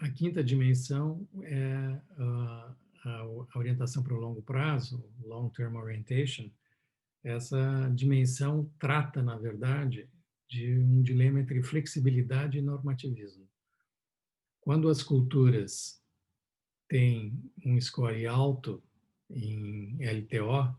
A quinta dimensão é a orientação para o longo prazo, long-term orientation. Essa dimensão trata, na verdade, de um dilema entre flexibilidade e normativismo. Quando as culturas têm um score alto em LTO,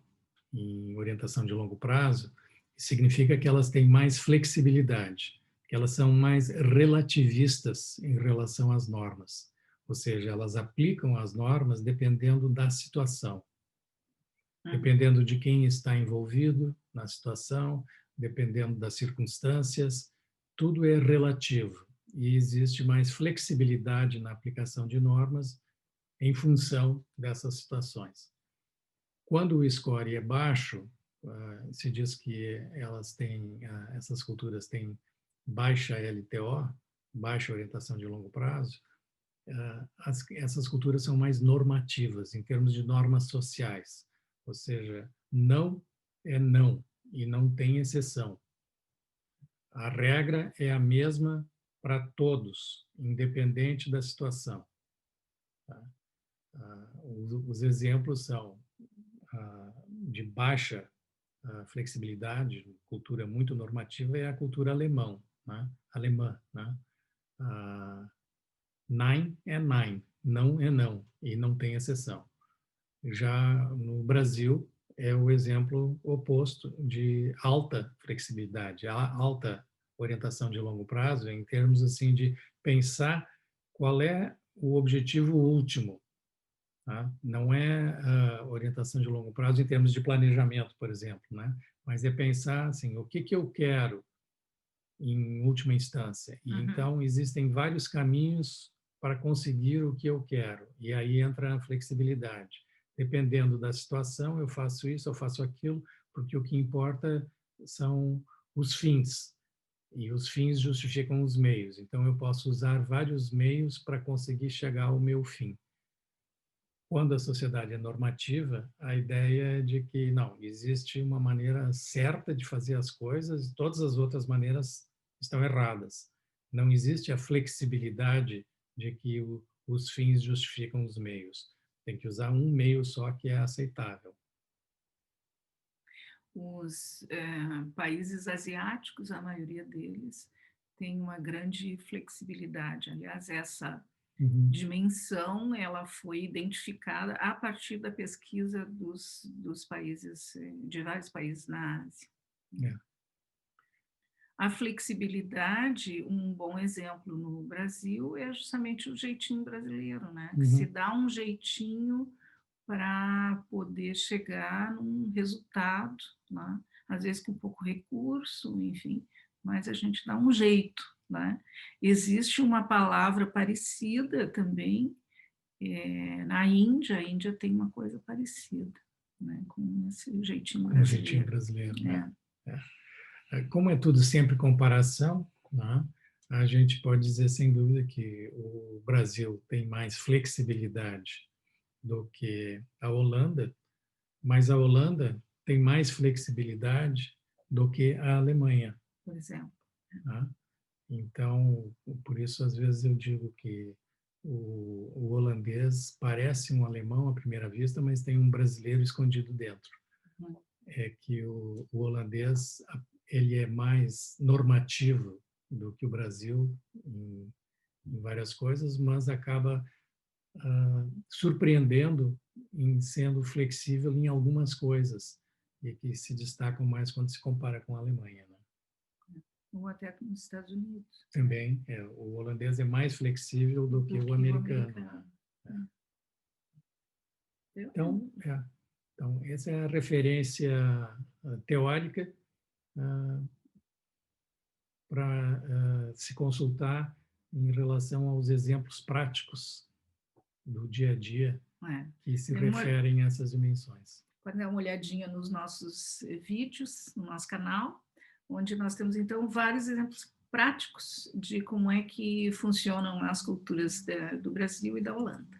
em orientação de longo prazo, significa que elas têm mais flexibilidade, que elas são mais relativistas em relação às normas. Ou seja, elas aplicam as normas dependendo da situação, dependendo de quem está envolvido na situação, dependendo das circunstâncias, tudo é relativo e existe mais flexibilidade na aplicação de normas em função dessas situações. Quando o score é baixo, se diz que essas culturas têm baixa LTO, baixa orientação de longo prazo, essas culturas são mais normativas em termos de normas sociais, ou seja, não é não e não tem exceção. A regra é a mesma para todos, independente da situação. Tá? Os exemplos são de baixa flexibilidade, cultura muito normativa, é a cultura alemã. Né? Nein é nein, não é não, e não tem exceção. Já no Brasil, é o exemplo oposto de alta flexibilidade, alta orientação de longo prazo, em termos assim de pensar qual é o objetivo último. Tá? Não é orientação de longo prazo em termos de planejamento, por exemplo, né? Mas é pensar assim, o que eu quero em última instância. E então existem vários caminhos para conseguir o que eu quero. E aí entra a flexibilidade. Dependendo da situação, eu faço isso, eu faço aquilo, porque o que importa são os fins. E os fins justificam os meios. Então eu posso usar vários meios para conseguir chegar ao meu fim. Quando a sociedade é normativa, a ideia é de que não, existe uma maneira certa de fazer as coisas e todas as outras maneiras estão erradas. Não existe a flexibilidade de que os fins justificam os meios. Tem que usar um meio só que é aceitável. Os países asiáticos, a maioria deles, tem uma grande flexibilidade. Aliás, essa dimensão ela foi identificada a partir da pesquisa dos países, de vários países na Ásia. É. A flexibilidade, um bom exemplo no Brasil é justamente o jeitinho brasileiro, né? Que se dá um jeitinho para poder chegar num resultado, né? Às vezes com pouco recurso, enfim, mas a gente dá um jeito, né? Existe uma palavra parecida também na Índia, a Índia tem uma coisa parecida, né? Com esse jeitinho brasileiro. Com o jeitinho brasileiro, né? Como é tudo sempre comparação, né? A gente pode dizer sem dúvida que o Brasil tem mais flexibilidade do que a Holanda, mas a Holanda tem mais flexibilidade do que a Alemanha. Por exemplo. Tá? Então, por isso, às vezes, eu digo que o holandês parece um alemão à primeira vista, mas tem um brasileiro escondido dentro. É que o holandês ele é mais normativo do que o Brasil em várias coisas, mas acaba surpreendendo em sendo flexível em algumas coisas e que se destacam mais quando se compara com a Alemanha, né? Ou até nos Estados Unidos. Também, o holandês é mais flexível do que o americano. Né? Então, essa é a referência teórica para se consultar em relação aos exemplos práticos do dia a dia que se referem a essas dimensões. Pode dar uma olhadinha nos nossos vídeos, no nosso canal, onde nós temos, então, vários exemplos práticos de como é que funcionam as culturas do Brasil e da Holanda.